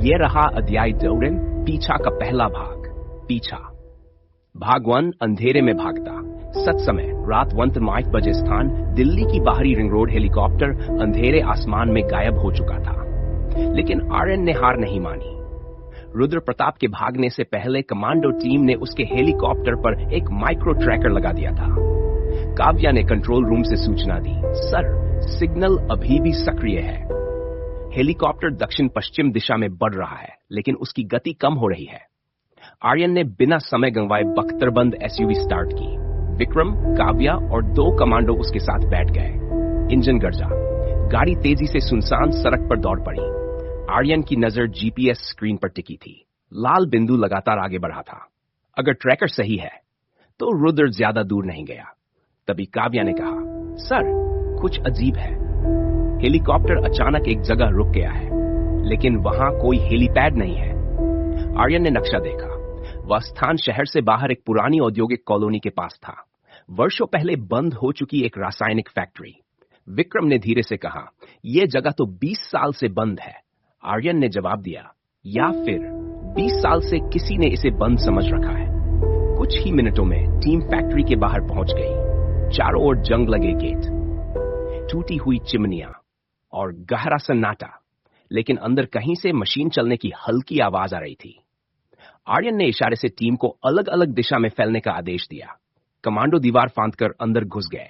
ये रहा अध्याय 2 पीछा का पहला भाग। पीछा। भाग 1 अंधेरे में भागता। सच समय रात 1:05 बजे स्थान दिल्ली की बाहरी रिंग रोड हेलीकॉप्टर अंधेरे आसमान में गायब हो चुका था। लेकिन आर्यन ने हार नहीं मानी। रुद्र प्रताप के भागने से पहले कमांडो टीम ने उसके हेलीकॉप्टर पर एक माइक्रो ट्रैकर लगा दिया था। काव्या ने कंट्रोल रूम से सूचना दी, सर, सिग्नल अभी भी सक्रिय है। हेलीकॉप्टर दक्षिण पश्चिम दिशा में बढ़ रहा है, लेकिन उसकी गति कम हो रही है। आर्यन ने बिना समय गंवाए बख्तरबंद एसयूवी स्टार्ट की। विक्रम, काव्या और 2 कमांडो उसके साथ बैठ गए। इंजन गरजा। गाड़ी तेजी से सुनसान सड़क पर दौड़ पड़ी। आर्यन की नजर जीपीएस स्क्रीन पर टिकी थी। लाल बिंदु लगातार आगे बढ़ा था। अगर ट्रैकर सही है तो रुद्र ज्यादा दूर नहीं गया। तभी काव्या ने कहा, सर, कुछ अजीब है। हेलीकॉप्टर अचानक एक जगह रुक गया है, लेकिन वहां कोई हेलीपैड नहीं है। आर्यन ने नक्शा देखा। वह स्थान शहर से बाहर एक पुरानी औद्योगिक कॉलोनी के पास था। वर्षों पहले बंद हो चुकी एक रासायनिक फैक्ट्री। विक्रम ने धीरे से कहा, यह जगह तो 20 साल से बंद है। आर्यन ने जवाब दिया, या फिर 20 साल से किसी ने इसे बंद समझ रखा है। कुछ ही मिनटों में टीम फैक्ट्री के बाहर पहुंच गई। चारों ओर जंग लगे गेट, टूटी हुई चिमनियां और गहरा सन्नाटा, लेकिन अंदर कहीं से मशीन चलने की हल्की आवाज आ रही थी। आर्यन ने इशारे से टीम को अलग अलग दिशा में फैलने का आदेश दिया। कमांडो दीवार फांदकर अंदर घुस गए।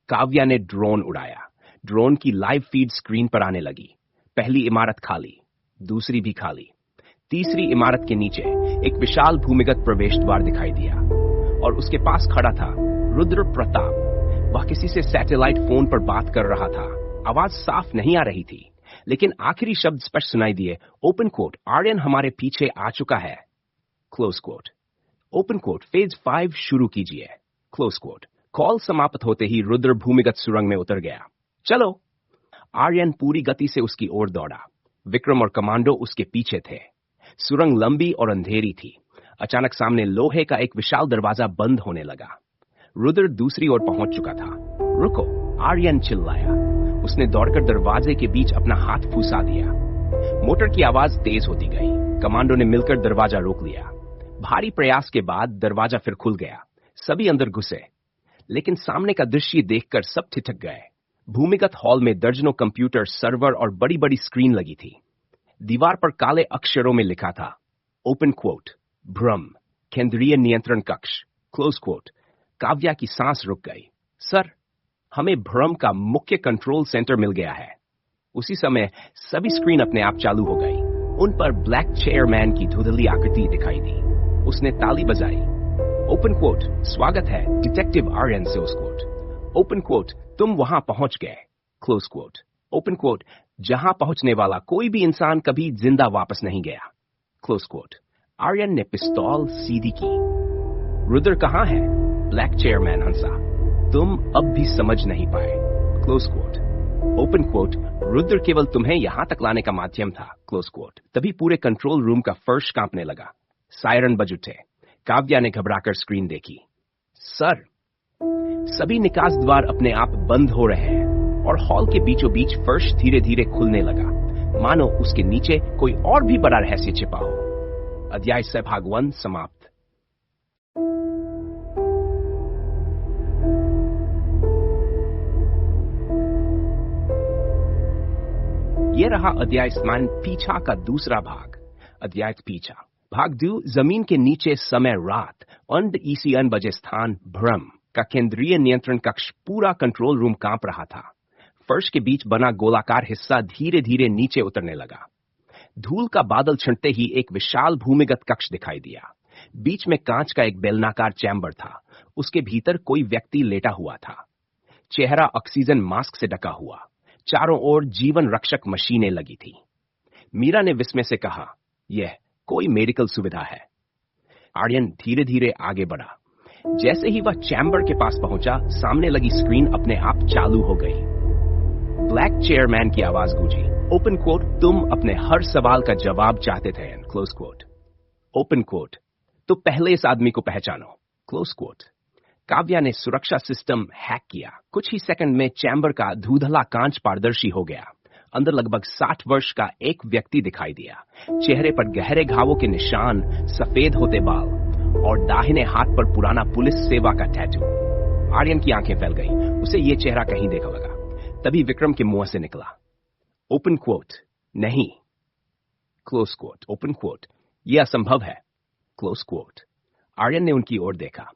काव्या ने ड्रोन उड़ाया। ड्रोन की लाइव फीड स्क्रीन पर आने लगी। पहली इमारत खाली, दूसरी भी खाली। तीसरी इमारत के नीचे एक विशाल भूमिगत प्रवेश द्वार दिखाई दिया और उसके पास खड़ा था रुद्र प्रताप। वह किसी से सैटेलाइट फोन पर बात कर रहा था। आवाज साफ नहीं आ रही थी, लेकिन आखिरी शब्द स्पष्ट सुनाई दिए, ओपन कोट, आर्यन हमारे पीछे आ चुका है, close quote. Open quote, phase 5 शुरू कीजिए, क्लोज कोट। कॉल समाप्त होते ही रुद्र भूमिगत सुरंग में उतर गया। चलो। आर्यन पूरी गति से उसकी ओर दौड़ा। विक्रम और कमांडो उसके पीछे थे। सुरंग लंबी और अंधेरी थी। अचानक सामने लोहे का एक विशाल दरवाजा बंद होने लगा। रुद्र दूसरी ओर पहुंच चुका था। रुको, आर्यन चिल्लाया। उसने दौड़कर दरवाजे के बीच अपना हाथ फुसा दिया। मोटर की आवाज तेज होती गई। कमांडो ने मिलकर दरवाजा रोक लिया। भारी प्रयास के बाद दरवाजा फिर खुल गया। सभी अंदर घुसे, लेकिन सामने का दृश्य देखकर सब ठिठक गए। भूमिगत हॉल में दर्जनों कंप्यूटर, सर्वर और बड़ी बड़ी स्क्रीन लगी थी। दीवार पर काले अक्षरों में लिखा था, ओपन क्वोट, भ्रम, केंद्रीय नियंत्रण कक्ष, क्लोज क्वोट। काव्या की सांस रुक गई। सर, हमें भ्रम का मुख्य कंट्रोल सेंटर मिल गया है। उसी समय सभी स्क्रीन अपने आप चालू हो गई। उन पर ब्लैक चेयरमैन की धुंधली आकृति दिखाई दी। उसने ताली बजाई। ओपन क्वोट, स्वागत है डिटेक्टिव आर्यन से उस क्वोट। ओपन क्वोट, तुम वहां पहुंच गए, क्लोज क्वोट। ओपन क्वोट, जहां पहुंचने वाला कोई भी इंसान कभी जिंदा वापस नहीं गया, क्लोज क्वोट। आर्यन ने पिस्तौल सीधी की। रुद्र कहां है? ब्लैक चेयरमैन हंसा, तुम अब भी समझ नहीं पाए, close quote. Open quote, Rudra केवल तुम्हें यहां तक लाने का माध्यम था, क्लोज क्वोट। तभी पूरे कंट्रोल रूम का फर्श कांपने लगा। सायरन बज उठे। काव्या ने घबराकर स्क्रीन देखी। सर, सभी निकास द्वार अपने आप बंद हो रहे हैं और हॉल के बीचों बीच फर्श धीरे धीरे खुलने लगा, मानो उसके नीचे कोई और भी बड़ा रहस्य छिपा हो। अध्याय से भाग 1 समाप्त। यह रहा अध्याय स्मान पीछा का दूसरा भाग। अध्याय पीछा। भाग 2 जमीन के नीचे समय रात 1 बजे स्थान भ्रम का केंद्रीय नियंत्रण कक्ष पूरा कंट्रोल रूम कांप रहा था। फर्श के बीच बना गोलाकार हिस्सा धीरे धीरे नीचे उतरने लगा। धूल का बादल छंटते ही एक विशाल भूमिगत कक्ष दिखाई दिया। बीच में कांच का एक बेलनाकार चैम्बर था। उसके भीतर कोई व्यक्ति लेटा हुआ था। चेहरा ऑक्सीजन मास्क से ढका हुआ। चारों ओर जीवन रक्षक मशीनें लगी थी। मीरा ने विस्मय से कहा, यह कोई मेडिकल सुविधा है। आर्यन धीरे धीरे आगे बढ़ा। जैसे ही वह चैम्बर के पास पहुंचा, सामने लगी स्क्रीन अपने आप चालू हो गई। ब्लैक चेयरमैन की आवाज गूंजी, ओपन कोट, तुम अपने हर सवाल का जवाब चाहते थे, क्लोज कोट। ओपन कोट, तो पहले इस आदमी को पहचानो, क्लोज कोट। काव्या ने सुरक्षा सिस्टम हैक किया। कुछ ही सेकंड में चैम्बर का धूधला कांच पारदर्शी हो गया। अंदर लगभग 60 वर्ष का एक व्यक्ति दिखाई दिया। चेहरे पर गहरे घावों के निशान, सफेद होते बाल और दाहिने हाथ पर पुराना पुलिस सेवा का टैटू। आर्यन की आंखें फैल गईं। उसे यह चेहरा कहीं देखा लगा। तभी विक्रम के मुंह से निकला, ओपन क्वोट, नहीं, क्लोज क्वोट, ओपन क्वोट, यह असंभव है, क्लोज क्वोट। आर्यन ने उनकी ओर देखा।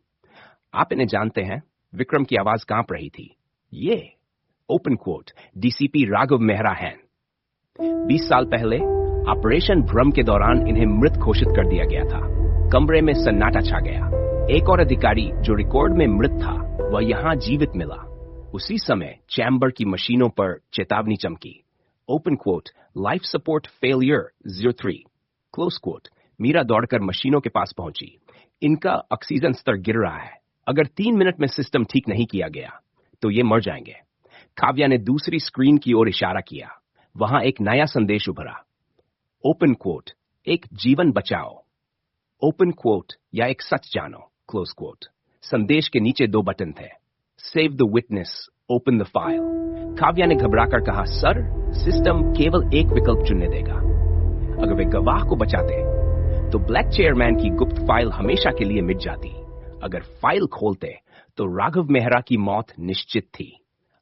आप इन्हें जानते हैं? विक्रम की आवाज कांप रही थी। ये, open quote, DCP Raghav Mehra हैं। 20 साल पहले ऑपरेशन भ्रम के दौरान इन्हें मृत घोषित कर दिया गया था। कमरे में सन्नाटा छा गया। एक और अधिकारी जो रिकॉर्ड में मृत था, वह यहां जीवित मिला। उसी समय चैम्बर की मशीनों पर चेतावनी चमकी, open quote, life support failure 03, close quote. Meera दौड़कर मशीनों के पास पहुंची। इनका ऑक्सीजन स्तर गिर रहा है। अगर 3 मिनट में सिस्टम ठीक नहीं किया गया तो ये मर जाएंगे। काव्या ने दूसरी स्क्रीन की ओर इशारा किया। वहां एक नया संदेश उभरा, ओपन क्वोट, एक जीवन बचाओ, ओपन क्वोट, या एक सच जानो, क्लोज क्वोट। संदेश के नीचे 2 बटन थे, save the witness, open the file. Kavya ने घबराकर कहा, सर, सिस्टम केवल एक विकल्प चुनने देगा। अगर वे गवाह को बचाते तो ब्लैक चेयरमैन की गुप्त फाइल हमेशा के लिए मिट जाती। अगर फाइल खोलते तो राघव मेहरा की मौत निश्चित थी।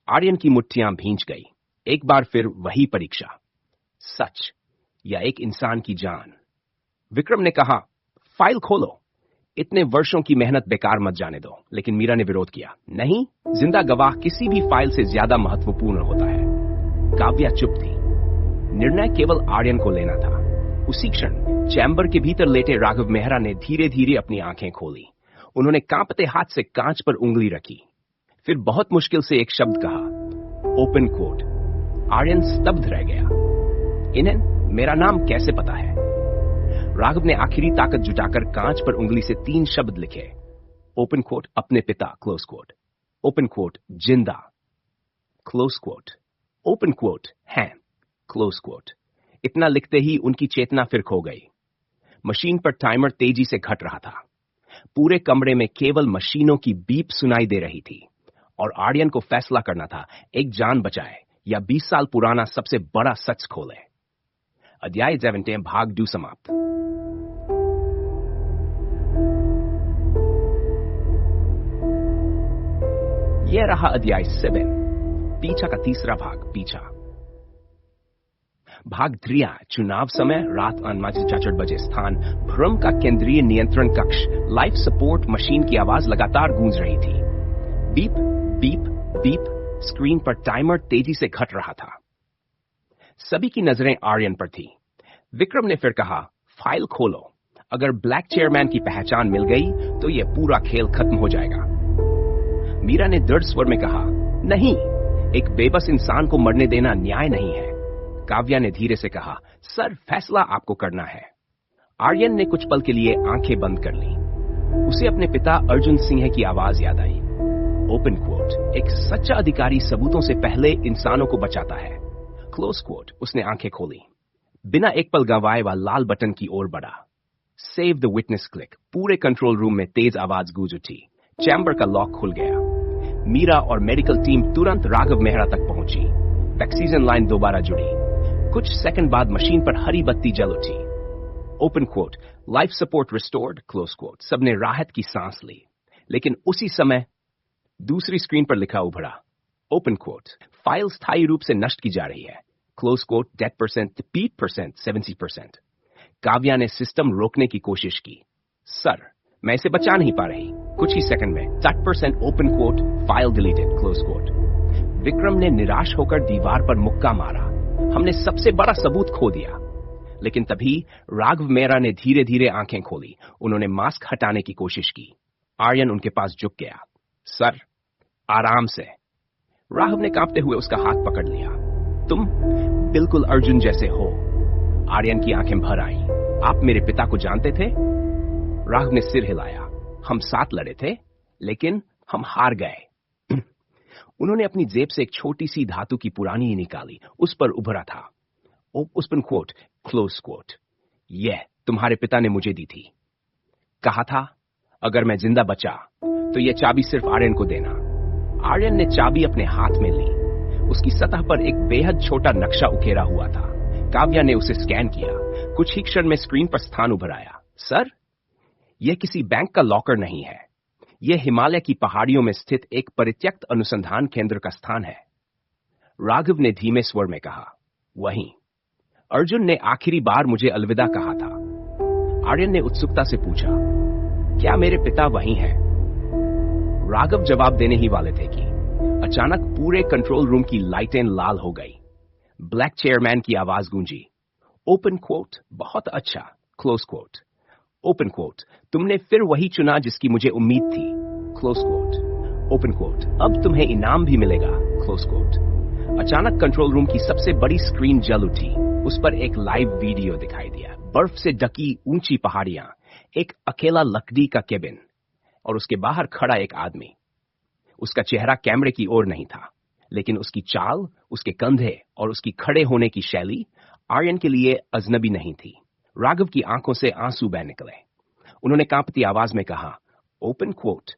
आर्यन की मुट्ठियां भींच गई। एक बार फिर वही परीक्षा, सच या एक इंसान की जान। विक्रम ने कहा, फाइल खोलो, इतने वर्षों की मेहनत बेकार मत जाने दो। लेकिन मीरा ने विरोध किया, नहीं, जिंदा गवाह किसी भी फाइल से ज्यादा महत्वपूर्ण होता है। काव्या चुप थी। निर्णय केवल आर्यन को लेना था। उसी क्षण चैम्बर के भीतर लेटे राघव मेहरा ने धीरे धीरे अपनी आंखें खोली। उन्होंने कांपते हाथ से कांच पर उंगली रखी। फिर बहुत मुश्किल से एक शब्द कहा, ओपन कोट। आर्यन स्तब्ध रह गया। इन्हें मेरा नाम कैसे पता है? राघव ने आखिरी ताकत जुटाकर कांच पर उंगली से 3 शब्द लिखे, ओपन कोट, अपने पिता, क्लोज कोट, ओपन कोट, जिंदा, क्लोज कोट, ओपन कोट, हैं, क्लोज कोट। इतना लिखते ही उनकी चेतना फिर खो गई। मशीन पर टाइमर तेजी से घट रहा था। पूरे कमरे में केवल मशीनों की बीप सुनाई दे रही थी और आर्यन को फैसला करना था, एक जान बचाए या 20 साल पुराना सबसे बड़ा सच खोले। अध्याय 17 भाग 2 समाप्त। यह रहा अध्याय 7, पीछा का तीसरा भाग, पीछा। भाग 3, चुनाव समय, रात 4 बजे, स्थान भ्रम का केंद्रीय नियंत्रण कक्ष। लाइफ सपोर्ट मशीन की आवाज लगातार गूंज रही थी। Beep beep beep. स्क्रीन पर टाइमर तेजी से घट रहा था। सभी की नजरें आर्यन पर थी। विक्रम ने फिर कहा, फाइल खोलो। अगर ब्लैक चेयरमैन की पहचान मिल गई तो यह पूरा खेल खत्म हो जाएगा। मीरा ने दृढ़ स्वर में कहा, नहीं, एक बेबस इंसान को मरने देना न्याय नहीं है। काव्या ने धीरे से कहा, सर, फैसला आपको करना है। आर्यन ने कुछ पल के लिए आंखें बंद कर ली। उसे अपने पिता अर्जुन सिंह की आवाज याद आई, ओपन क्वोट, एक सच्चा अधिकारी सबूतों से पहले इंसानों को बचाता है, क्लोज क्वोट। उसने आंखें खोली। बिना एक पल गंवाए वह लाल बटन की ओर बढ़ा, सेव द विटनेस क्लिक। पूरे कंट्रोल रूम में तेज आवाज गूंज उठी। चैम्बर का लॉक खुल गया। मीरा और मेडिकल टीम तुरंत राघव मेहरा तक पहुंची। ऑक्सीजन लाइन दोबारा जुड़ी। कुछ सेकंड बाद मशीन पर हरी बत्ती जल उठी। Open quote, life support restored, close quote. सबने राहत की सांस ली। लेकिन उसी समय दूसरी स्क्रीन पर लिखा उभरा, ओपन क्वोट, फाइल स्थायी रूप से नष्ट की जा रही है, close quote, death percent, repeat percent 70%। Kavya ने सिस्टम रोकने की कोशिश की। सर, मैं इसे बचा नहीं पा रही। कुछ ही सेकंड में 60% open quote, file deleted, close quote. Vikram ने निराश होकर दीवार पर मुक्का मारा, हमने सबसे बड़ा सबूत खो दिया। लेकिन तभी राघव मेहरा ने धीरे धीरे आंखें खोली। उन्होंने मास्क हटाने की कोशिश की। आर्यन उनके पास झुक गया। सर, आराम से। राघव ने कांपते हुए उसका हाथ पकड़ लिया। तुम बिल्कुल अर्जुन जैसे हो। आर्यन की आंखें भर आईं। आप मेरे पिता को जानते थे? राघव ने सिर हिलाया। हम साथ लड़े थे, लेकिन हम हार गए। उन्होंने अपनी जेब से एक छोटी सी धातु की पुरानी निकाली। उस पर उभरा था, ओपन क्वोट, क्लोज क्वोट। यह तुम्हारे पिता ने मुझे दी थी। कहा था, अगर मैं जिंदा बचा तो यह चाबी सिर्फ आर्यन को देना। आर्यन ने चाबी अपने हाथ में ली। उसकी सतह पर एक बेहद छोटा नक्शा उकेरा हुआ था। काव्या ने उसे स्कैन किया। कुछ ही क्षण में स्क्रीन पर स्थान उभर आया। सर, यह किसी बैंक का लॉकर नहीं है। यह हिमालय की पहाड़ियों में स्थित एक परित्यक्त अनुसंधान केंद्र का स्थान है। राघव ने धीमे स्वर में कहा, वहीं अर्जुन ने आखिरी बार मुझे अलविदा कहा था। आर्यन ने उत्सुकता से पूछा, क्या मेरे पिता वहीं हैं? राघव जवाब देने ही वाले थे कि अचानक पूरे कंट्रोल रूम की लाइटें लाल हो गई। ब्लैक चेयरमैन की आवाज गूंजी, ओपन क्वोट, बहुत अच्छा, क्लोज क्वोट। ओपन क्वोट, तुमने फिर वही चुना जिसकी मुझे उम्मीद थी, क्लोज क्वोट। ओपन क्वोट, अब तुम्हें इनाम भी मिलेगा, क्लोज क्वोट। अचानक कंट्रोल रूम की सबसे बड़ी स्क्रीन जल उठी। उस पर एक लाइव वीडियो दिखाई दिया। बर्फ से ढकी ऊंची पहाड़ियां, एक अकेला लकड़ी का केबिन और उसके बाहर खड़ा एक आदमी। उसका चेहरा कैमरे की ओर नहीं था, लेकिन उसकी चाल, उसके कंधे और उसकी खड़े होने की शैली आर्यन के लिए अजनबी नहीं थी। राघव की आंखों से आंसू बह निकले। उन्होंने कांपती आवाज में कहा, open quote,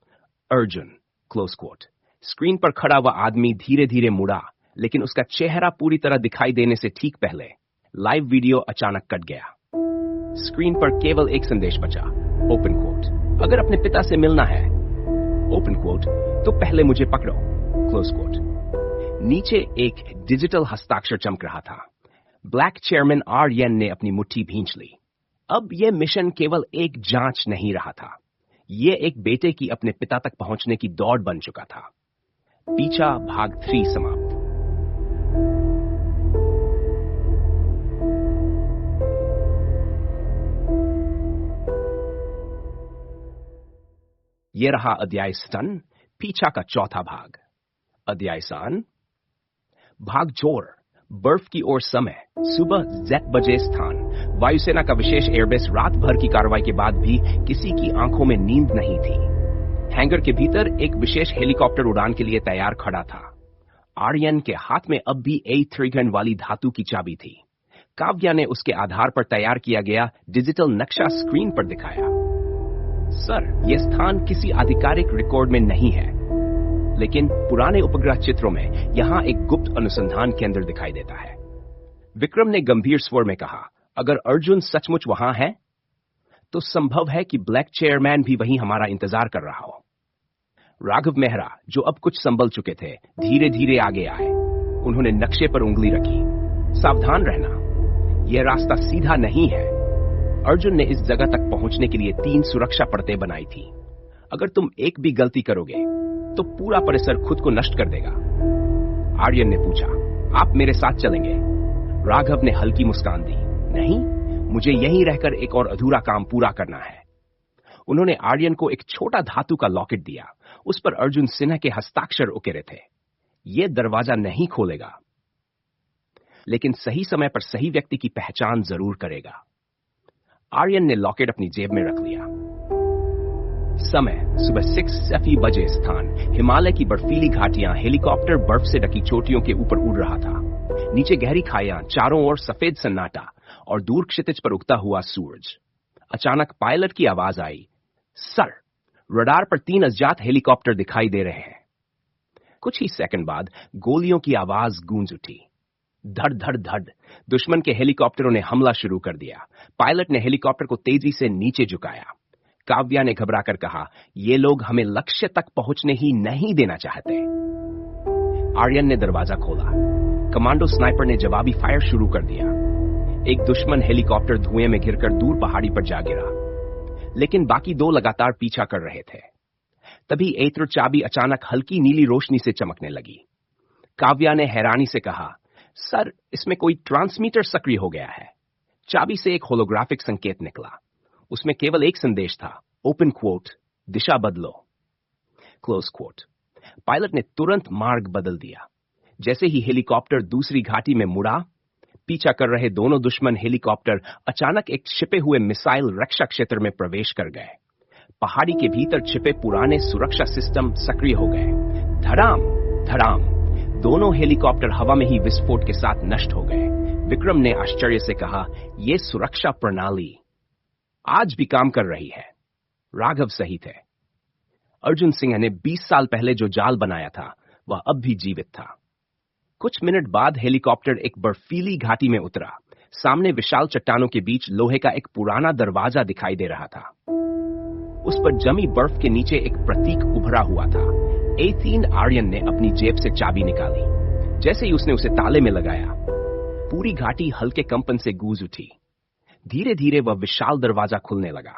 Arjun, close quote. Screen पर खड़ा हुआ आदमी धीरे धीरे मुड़ा, लेकिन उसका चेहरा पूरी तरह दिखाई देने से ठीक पहले लाइव वीडियो अचानक कट गया। स्क्रीन पर केवल एक संदेश बचा, ओपन क्वोट, अगर अपने पिता से मिलना है, ओपन क्वोट, तो पहले मुझे पकड़ो, क्लोज क्वोट। नीचे एक डिजिटल हस्ताक्षर चमक रहा था। ब्लैक चेयरमैन आर्यन ने अपनी मुट्ठी भींच ली। अब यह मिशन केवल एक जांच नहीं रहा था, यह एक बेटे की अपने पिता तक पहुंचने की दौड़ बन चुका था। पीछा भाग 3 समाप्त। यह रहा अध्याय स्तन, पीछा का चौथा भाग। अध्याय सान, भाग जोर, बर्फ की ओर समय, सुबह Z बजे स्थान। वायुसेना का विशेष एयरबेस। रात भर की कार्रवाई के बाद भी किसी की आंखों में नींद नहीं थी। हैंगर के भीतर एक विशेष हेलीकॉप्टर उड़ान के लिए तैयार खड़ा था। आर्यन के हाथ में अब भी A3 वाली धातु की चाबी थी। काव्या ने उसके आधार पर तैयार किया गया डिजिटल नक्शा स्क्रीन पर दिखाया। सर, यह स्थान किसी आधिकारिक रिकॉर्ड में नहीं है, लेकिन पुराने उपग्रह चित्रों में यहां एक गुप्त अनुसंधान केंद्र दिखाई देता है। विक्रम ने गंभीर स्वर में कहा, अगर अर्जुन सचमुच वहां है, तो संभव है कि ब्लैक चेयरमैन भी वहीं हमारा इंतजार कर रहा हो। राघव मेहरा, जो अब कुछ संभल चुके थे, धीरे धीरे आगे आए। उन्होंने नक्शे पर उंगली रखी। सावधान रहना, यह रास्ता सीधा नहीं है। अर्जुन ने इस जगह तक पहुंचने के लिए 3 सुरक्षा परतें बनाई थी। अगर तुम एक भी गलती करोगे तो पूरा परिसर खुद को नष्ट कर देगा। आर्यन ने पूछा, आप मेरे साथ चलेंगे? राघव ने हल्की मुस्कान दी, नहीं, मुझे यहीं रहकर एक और अधूरा काम पूरा करना है। उन्होंने आर्यन को एक छोटा धातु का लॉकेट दिया। उस पर अर्जुन सिन्हा के हस्ताक्षर उकेरे थे। यह दरवाजा नहीं खोलेगा, लेकिन सही समय पर सही व्यक्ति की पहचान जरूर करेगा। आर्यन ने लॉकेट अपनी जेब में रख लिया। समय, सुबह 6 बजे स्थान, हिमालय की बर्फीली घाटियां। हेलीकॉप्टर बर्फ से ढकी चोटियों के ऊपर उड़ रहा था। नीचे गहरी खाइयां, चारों ओर सफेद सन्नाटा और दूर क्षितिज पर उगता हुआ सूरज। अचानक पायलट की आवाज आई, सर, रडार पर 3 अज्ञात हेलीकॉप्टर दिखाई दे रहे हैं। कुछ ही सेकंड बाद गोलियों की आवाज गूंज उठी। धड़ धड़ धड़, दुश्मन के हेलीकॉप्टरों ने हमला शुरू कर दिया। पायलट ने हेलीकॉप्टर को तेजी से नीचे झुकाया। काव्या ने घबराकर कहा, ये लोग हमें लक्ष्य तक पहुंचने ही नहीं देना चाहते। आर्यन ने दरवाजा खोला। कमांडो स्नाइपर ने जवाबी फायर शुरू कर दिया। एक दुश्मन हेलीकॉप्टर धुएं में घिरकर दूर पहाड़ी पर जा गिरा, लेकिन बाकी 2 लगातार पीछा कर रहे थे। तभी A3 चाबी अचानक हल्की नीली रोशनी से चमकने लगी। काव्या ने हैरानी से कहा, सर, इसमें कोई ट्रांसमीटर सक्रिय हो गया है। चाबी से एक होलोग्राफिक संकेत निकला। उसमें केवल एक संदेश था, ओपन क्वोट, दिशा बदलो, क्लोज क्वोट। पायलट ने तुरंत मार्ग बदल दिया। जैसे ही हेलीकॉप्टर दूसरी घाटी में मुड़ा, पीछा कर रहे दोनों दुश्मन हेलीकॉप्टर अचानक एक छिपे हुए मिसाइल रक्षा क्षेत्र में प्रवेश कर गए। पहाड़ी के भीतर छिपे पुराने सुरक्षा सिस्टम सक्रिय हो गए। धड़ाम धड़ाम, दोनों हेलीकॉप्टर हवा में ही विस्फोट के साथ नष्ट हो गए। विक्रम ने आश्चर्य से कहा, यह सुरक्षा प्रणाली आज भी काम कर रही है। राघव सही थे। अर्जुन सिंह ने 20 साल पहले जो जाल बनाया था, वह अब भी जीवित था। कुछ मिनट बाद हेलीकॉप्टर एक बर्फीली घाटी में उतरा। सामने विशाल चट्टानों के बीच लोहे का एक पुराना दरवाजा दिखाई दे रहा था। उस पर जमी बर्फ के नीचे एक प्रतीक उभरा हुआ था। एथीन आर्यन ने अपनी जेब से चाबी निकाली। जैसे ही उसने उसे ताले में लगाया, पूरी घाटी हल्के कंपन से गूंज उठी। धीरे धीरे वह विशाल दरवाजा खुलने लगा।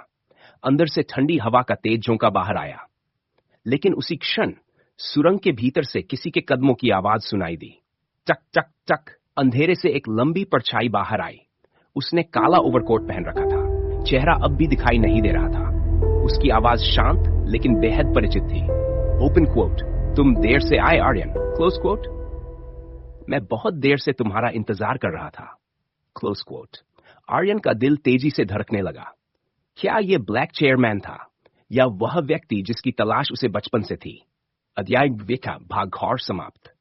अंदर से ठंडी हवा का तेज झोंका बाहर आया। लेकिन उसी क्षण सुरंग के भीतर से किसी के कदमों की आवाज सुनाई दी। चक चक चक। अंधेरे से एक लंबी परछाई बाहर आई। उसने काला ओवरकोट पहन रखा था। चेहरा अब भी दिखाई नहीं दे रहा था। उसकी आवाज शांत लेकिन बेहद परिचित थी। ओपन क्वोट, तुम देर से आए आर्यन। क्लोज क्वोट, मैं बहुत देर से तुम्हारा इंतजार कर रहा था। Close quote. आर्यन का दिल तेजी से धड़कने लगा। क्या यह ब्लैक चेयरमैन था या वह व्यक्ति जिसकी तलाश उसे बचपन से थी? अध्याय देखा, भाग और समाप्त।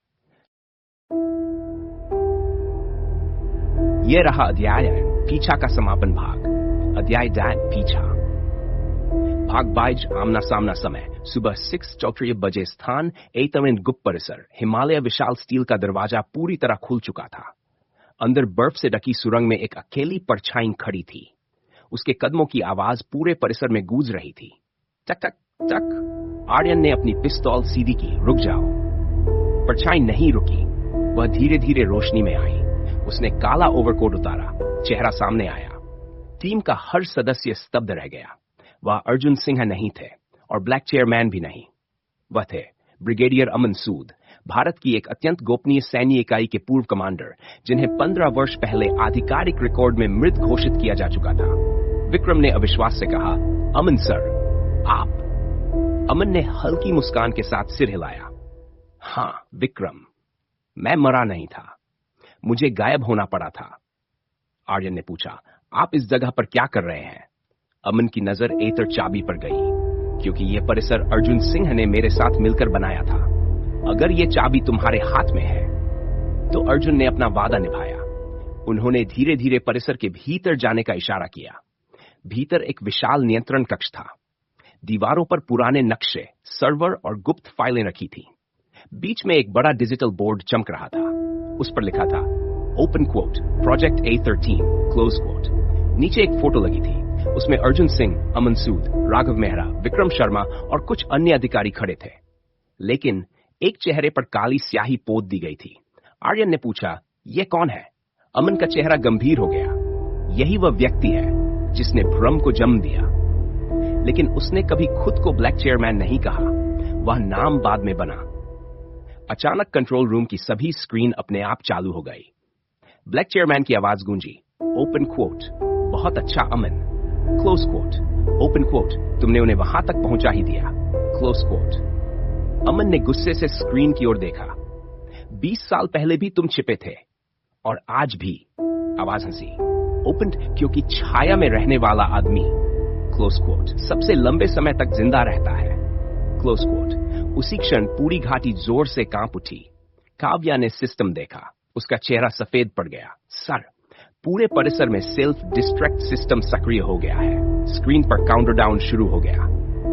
यह रहा अध्याय पीछा का समापन भाग। अध्याय पीछा। भाग 22 आमना सामना समय सुबह 6:34 बजे स्थान एतरिन गुप्त परिसर। हिमालय विशाल स्टील का दरवाजा पूरी तरह खुल चुका था। अंदर बर्फ से ढकी सुरंग में एक अकेली परछाई खड़ी थी। उसके कदमों की आवाज पूरे परिसर में गूंज रही थी। टक टक टक। आर्यन ने अपनी पिस्तौल सीधी की। रुक जाओ। परछाई नहीं रुकी। वह धीरे धीरे रोशनी में आई। उसने काला ओवरकोट उतारा। चेहरा सामने आया। टीम का हर सदस्य स्तब्ध रह गया। वह अर्जुन सिंह नहीं थे और ब्लैक चेयरमैन भी नहीं। वह थे ब्रिगेडियर अमन सूद, भारत की एक अत्यंत गोपनीय सैन्य इकाई के पूर्व कमांडर, जिन्हें 15 वर्ष पहले आधिकारिक रिकॉर्ड में मृत घोषित किया जा चुका था। विक्रम ने अविश्वास से कहा, अमन सर, आप? अमन ने हल्की मुस्कान के साथ सिर हिलाया। हां विक्रम, मैं मरा नहीं था, मुझे गायब होना पड़ा था। आर्यन ने पूछा, आप इस जगह पर क्या कर रहे हैं? अमन की नजर एतर चाबी पर गई। क्योंकि यह परिसर अर्जुन सिंह ने मेरे साथ मिलकर बनाया था। अगर यह चाबी तुम्हारे हाथ में है तो अर्जुन ने अपना वादा निभाया। उन्होंने धीरे धीरे परिसर के भीतर जाने का इशारा किया। भीतर एक विशाल नियंत्रण कक्ष था। दीवारों पर पुराने नक्शे, सर्वर और गुप्त फाइलें रखी थी। बीच में एक बड़ा डिजिटल बोर्ड चमक रहा था। उस पर लिखा था, open quote, project A13, close quote. नीचे एक फोटो लगी थी। उसमें अर्जुन सिंह, अमन सूद, राघव मेहरा, विक्रम शर्मा और कुछ अन्य अधिकारी खड़े थे। लेकिन एक चेहरे पर काली स्याही पोत दी गई थी। आर्यन ने पूछा, यह कौन है? अमन का चेहरा गंभीर हो गया। यही वह व्यक्ति है जिसने भ्रम को जन्म दिया। लेकिन उसने कभी खुद को ब्लैक चेयरमैन नहीं कहा। वह नाम बाद में बना। अचानक कंट्रोल रूम की सभी स्क्रीन अपने आप चालू हो गई। ब्लैक चेयरमैन की आवाज गूंजी, ओपन क्वोट, बहुत अच्छा अमन। क्लोज क्वोट, ओपन क्वोट, तुमने उन्हें वहां तक पहुंचा ही दिया। Close quote. अमन ने गुस्से से स्क्रीन की ओर देखा। 20 साल पहले भी तुम छिपे थे और आज भी। आवाज हंसी, ओपन क्योंकि छाया में रहने वाला आदमी, क्लोज क्वोट, सबसे लंबे समय तक जिंदा रहता है। Close quote. उसी क्षण पूरी घाटी जोर से कांप उठी। काव्या ने सिस्टम देखा। उसका चेहरा सफेद पड़ गया। सर, पूरे परिसर में सेल्फ डिस्ट्रैक्ट सिस्टम सक्रिय हो गया है। स्क्रीन पर काउंटडाउन शुरू हो गया।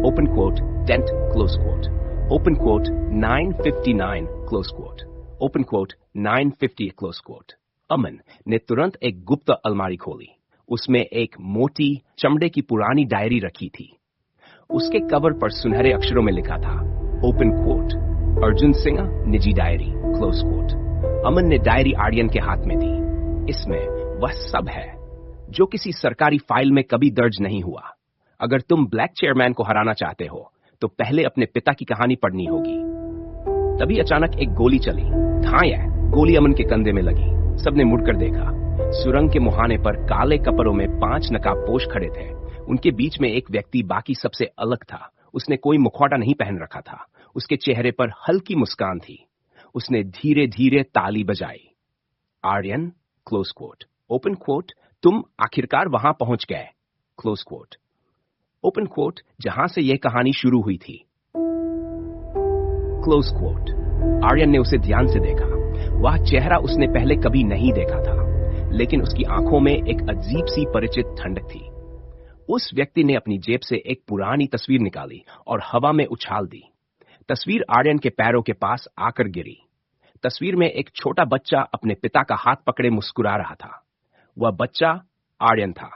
Open quote 10, close quote. Open quote 9:59, close quote. Open quote 9:50, close quote. Aman ने तुरंत एक गुप्त अलमारी खोली। उसमें एक मोटी चमड़े की पुरानी डायरी रखी थी। उसके कवर पर सुनहरे अक्षरों में लिखा था, ओपन क्वोट, अर्जुन सिंह, निजी डायरी, क्लोज क्वोट। अमन ने डायरी आर्यन के हाथ में दी। इसमें वह सब है जो किसी सरकारी फाइल में कभी दर्ज नहीं हुआ। अगर तुम ब्लैक चेयरमैन को हराना चाहते हो तो पहले अपने पिता की कहानी पढ़नी होगी। तभी अचानक एक गोली चली। धाया। गोली अमन के कंधे में लगी। सबने मुड़कर देखा। सुरंग के मुहाने पर काले कपड़ों में 5 नकाबपोश खड़े थे। उनके बीच में एक व्यक्ति बाकी सबसे अलग था। उसने कोई मुखौटा नहीं पहन रखा था। उसके चेहरे पर हल्की मुस्कान थी। उसने धीरे धीरे ताली बजाई। Aryan, close quote. Open quote, तुम आखिरकार वहां पहुंच गए। Close quote. ओपन क्वोट, जहां से यह कहानी शुरू हुई थी। Close quote. आर्यन ने उसे ध्यान से देखा। वह चेहरा उसने पहले कभी नहीं देखा था, लेकिन उसकी आंखों में एक अजीब सी परिचित ठंडक थी। उस व्यक्ति ने अपनी जेब से एक पुरानी तस्वीर निकाली और हवा में उछाल दी। तस्वीर आर्यन के पैरों के पास आकर गिरी। तस्वीर में एक छोटा बच्चा अपने पिता का हाथ पकड़े मुस्कुरा रहा था। वह बच्चा आर्यन था,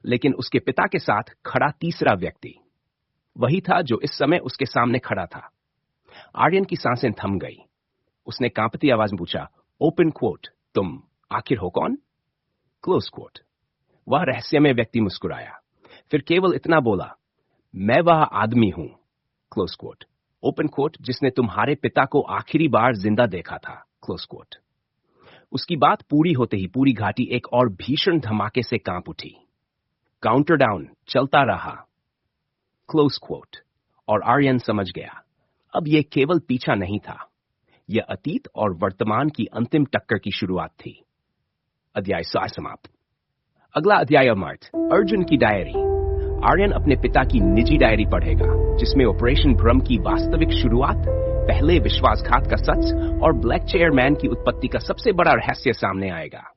लेकिन उसके पिता के साथ खड़ा तीसरा व्यक्ति वही था जो इस समय उसके सामने खड़ा था। आर्यन की सांसें थम गई। उसने कांपती आवाज में पूछा, ओपन क्वोट, तुम आखिर हो कौन? Close quote. वह रहस्यमय व्यक्ति मुस्कुराया, फिर केवल इतना बोला, मैं वह आदमी हूं, क्लोज क्वोट। ओपन क्वोट, जिसने तुम्हारे पिता को आखिरी बार जिंदा देखा था, क्लोज क्वोट। उसकी बात पूरी होते ही पूरी घाटी एक और भीषण धमाके से कांप उठी। काउंटर डाउन चलता रहा, क्लोज क्वोट। और आर्यन समझ गया, अब यह केवल पीछा नहीं था, यह अतीत और वर्तमान की अंतिम टक्कर की शुरुआत थी। अध्याय 7 समाप्त। अगला अध्याय अमर्त, अर्जुन की डायरी। आर्यन अपने पिता की निजी डायरी पढ़ेगा, जिसमें ऑपरेशन भ्रम की वास्तविक शुरुआत, पहले विश्वासघात का सच और ब्लैक चेयर मैन की उत्पत्ति का सबसे बड़ा रहस्य सामने आएगा।